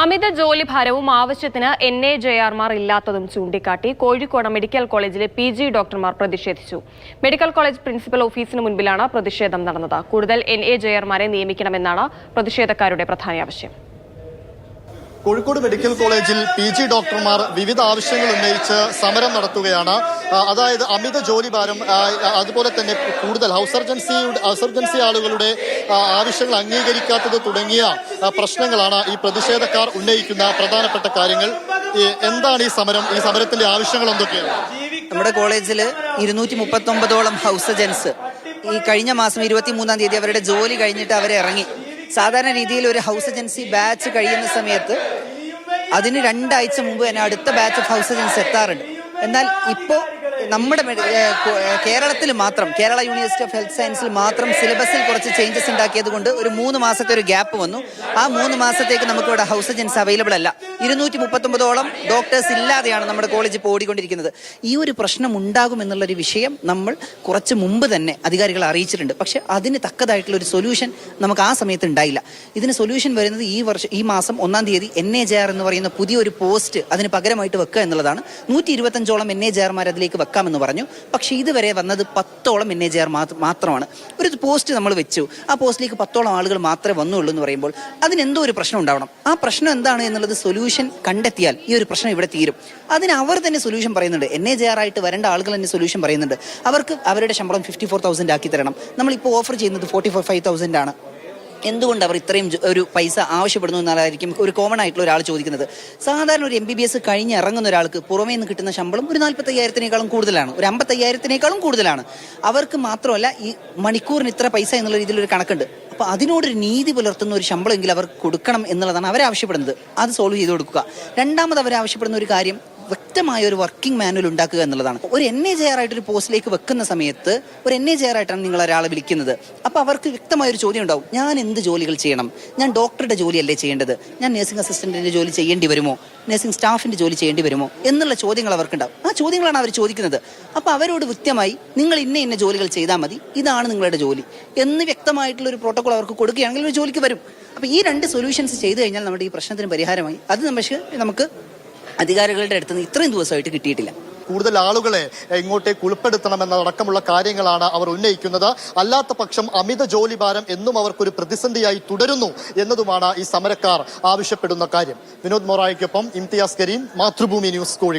അമിത ജോലിഭാരവും ആവശ്യത്തിന് NAJRമാർ ഇല്ലാത്തതും ചൂണ്ടിക്കാട്ടി കോഴിക്കോട് മെഡിക്കൽ കോളേജിലെ PG ഡോക്ടർമാർ പ്രതിഷേധിച്ചു. മെഡിക്കൽ കോളേജ് പ്രിൻസിപ്പൽ ഓഫീസിന് മുൻപിലാണ് പ്രതിഷേധം നടന്നത്. കൂടുതൽ NAJRമാരെ നിയമിക്കണമെന്നാണ് പ്രതിഷേധക്കാരുടെ പ്രധാന ആവശ്യം. കോഴിക്കോട് മെഡിക്കൽ കോളേജിൽ PG ഡോക്ടർമാർ വിവിധ ആവശ്യങ്ങൾ ഉന്നയിച്ച് സമരം നടത്തുകയാണ്. അതായത് അമിത ജോലിഭാരം, അതുപോലെ തന്നെ കൂടുതൽ ഹൗസ് ആളുകളുടെ ആവശ്യങ്ങൾ അംഗീകരിക്കാത്തത് തുടങ്ങിയ പ്രശ്നങ്ങളാണ് ഈ പ്രതിഷേധക്കാർ ഉന്നയിക്കുന്ന പ്രധാനപ്പെട്ട കാര്യങ്ങൾ. എന്താണ് ഈ സമരത്തിന്റെ ആവശ്യങ്ങൾ എന്തൊക്കെയാണ്? നമ്മുടെ കോളേജിൽ 239ഓളം ഹൗസ് ഏജൻസ് ഈ കഴിഞ്ഞ മാസം 23-ാം തീയതി അവരുടെ ജോലി കഴിഞ്ഞിട്ട് അവരെ ഇറങ്ങി. സാധാരണ രീതിയിൽ ഒരു ഹൗസ് ഏജൻസി ബാച്ച് കഴിയുന്ന സമയത്ത് അതിന് 2 ആഴ്ച മുമ്പ് തന്നെ അടുത്ത ബാച്ച് ഓഫ് ഹൗസ് ഏജൻസി എത്താറുണ്ട്. എന്നാൽ ഇപ്പോൾ നമ്മുടെ കേരളത്തിൽ മാത്രം, കേരള യൂണിവേഴ്സിറ്റി ഓഫ് ഹെൽത്ത് സയൻസിൽ മാത്രം സിലബസിൽ കുറച്ച് ചേഞ്ചസ് ഉണ്ടാക്കിയത് കൊണ്ട് ഒരു 3 മാസത്തെ ഒരു ഗ്യാപ്പ് വന്നു. ആ 3 മാസത്തേക്ക് നമുക്ക് ഇവിടെ ഹൗസ് ഏജൻസി അവൈലബിൾ അല്ല. 239ഓളം ഡോക്ടേഴ്സ് ഇല്ലാതെയാണ് നമ്മുടെ കോളേജ് ഇപ്പോൾ ഓടിക്കൊണ്ടിരിക്കുന്നത്. ഈ ഒരു പ്രശ്നം ഉണ്ടാകുമെന്നുള്ളൊരു വിഷയം നമ്മൾ കുറച്ച് മുമ്പ് തന്നെ അധികാരികളെ അറിയിച്ചിട്ടുണ്ട്. പക്ഷെ അതിന് തക്കതായിട്ടുള്ള ഒരു സൊല്യൂഷൻ നമുക്ക് ആ സമയത്ത് ഉണ്ടായില്ല. ഇതിന് സൊല്യൂഷൻ വരുന്നത് ഈ മാസം 1-ാം തീയതി NAJR എന്ന് പറയുന്ന പുതിയൊരു പോസ്റ്റ് അതിന് പകരമായിട്ട് വെക്കുക എന്നുള്ളതാണ്. 125ഓളം NAJRമാർ അതിലേക്ക് വെക്കാമെന്ന് പറഞ്ഞു. പക്ഷെ ഇതുവരെ വന്നത് 10ഓളം NAJR മാത്രമാണ്. ഒരു പോസ്റ്റ് നമ്മൾ വെച്ചു, ആ പോസ്റ്റിലേക്ക് 10ഓളം ആളുകൾ മാത്രമേ വന്നുള്ളൂ എന്ന് പറയുമ്പോൾ അതിനെന്തോ ഒരു പ്രശ്നം ഉണ്ടാവണം. ആ പ്രശ്നം എന്താണ് എന്നുള്ളത് സൊല്യൂഷൻ കണ്ടെത്തിയാൽ ഈ ഒരു പ്രശ്നം ഇവിടെ തീരും. അതിന് അവർ തന്നെ സൊല്യൂഷൻ പറയുന്നുണ്ട്. NAJR ആയിട്ട് വരേണ്ട ആളുകൾ തന്നെ സൊല്യൂഷൻ പറയുന്നുണ്ട്. അവർക്ക് അവരുടെ ശമ്പളം 54,000 ആക്കി തരണം. നമ്മളിപ്പോൾ ഓഫർ ചെയ്യുന്നത് 45,000 ആണ്. എന്തുകൊണ്ട് അവർ ഇത്രയും ഒരു പൈസ ആവശ്യപ്പെടുന്നു എന്നാലായിരിക്കും ഒരു കോമൺ ആയിട്ടുള്ള ഒരാൾ ചോദിക്കുന്നത്. സാധാരണ ഒരു MBBS കഴിഞ്ഞ് ഇറങ്ങുന്ന ഒരാൾക്ക് പുറമേ നിന്ന് കിട്ടുന്ന ശമ്പളം ഒരു 45,000-നേക്കാളും കൂടുതലാണ്, ഒരു 55,000-നേക്കാളും കൂടുതലാണ്. അവർക്ക് മാത്രമല്ല ഈ മണിക്കൂറിന് ഇത്ര പൈസ എന്നുള്ള രീതിയിലൊരു കണക്കുണ്ട്. അപ്പോൾ അതിനോടൊരു നീതി പുലർത്തുന്ന ഒരു ശമ്പളമെങ്കിൽ അവർക്ക് കൊടുക്കണം എന്നുള്ളതാണ് അവരാവശ്യപ്പെടുന്നത്. അത് സോൾവ് ചെയ്ത് കൊടുക്കുക. രണ്ടാമത് അവരാവശ്യപ്പെടുന്ന ഒരു കാര്യം വ്യക്തമായ ഒരു വർക്കിംഗ് മാനുവൽ ഉണ്ടാക്കുക എന്നുള്ളതാണ്. ഒരു NAJR ആയിട്ടൊരു പോസ്റ്റിലേക്ക് വെക്കുന്ന സമയത്ത് ഒരു NAJR ആയിട്ടാണ് നിങ്ങൾ ഒരാളെ വിളിക്കുന്നത്. അപ്പോൾ അവർക്ക് വ്യക്തമായൊരു ചോദ്യം ഉണ്ടാവും, ഞാൻ എന്ത് ജോലികൾ ചെയ്യണം? ഞാൻ ഡോക്ടറുടെ ജോലിയല്ലേ ചെയ്യേണ്ടത്? ഞാൻ നഴ്സിംഗ് അസിസ്റ്റന്റിന്റെ ജോലി ചെയ്യേണ്ടി വരുമോ? നഴ്സിംഗ് സ്റ്റാഫിന്റെ ജോലി ചെയ്യേണ്ടി വരുമോ എന്നുള്ള ചോദ്യങ്ങൾ അവർക്കുണ്ടാവും. ആ ചോദ്യങ്ങളാണ് അവർ ചോദിക്കുന്നത്. അപ്പോൾ അവരോട് വ്യക്തമായി നിങ്ങൾ ഇന്ന ജോലികൾ ചെയ്താൽ മതി, ഇതാണ് നിങ്ങളുടെ ജോലി എന്ന് വ്യക്തമായിട്ടുള്ള ഒരു പ്രോട്ടോകോൾ അവർക്ക് കൊടുക്കുകയാണെങ്കിൽ ഒരു ജോലിക്ക് വരും. അപ്പോൾ ഈ 2 സൊല്യൂഷൻസ് ചെയ്തു കഴിഞ്ഞാൽ നമ്മുടെ ഈ പ്രശ്നത്തിന് പരിഹാരമായി. അത് നമുക്ക് അധികാരികളുടെ അടുത്ത് നിന്ന് ഇത്രയും ദിവസമായിട്ട് കിട്ടിയിട്ടില്ല. കൂടുതൽ ആളുകളെ ഇങ്ങോട്ടേക്ക് ഉൾപ്പെടുത്തണമെന്നതടക്കമുള്ള കാര്യങ്ങളാണ് അവർ ഉന്നയിക്കുന്നത്. അല്ലാത്ത പക്ഷം അമിത ജോലിഭാരം എന്നും അവർക്കൊരു പ്രതിസന്ധിയായി തുടരുന്നു എന്നതുമാണ് ഈ സമരക്കാർ ആവശ്യപ്പെടുന്ന കാര്യം. വിനോദ് മൊറായിക്കൊപ്പം ഇംതിയാസ് കരീം, മാതൃഭൂമി ന്യൂസ്, കോഴിക്കോട്.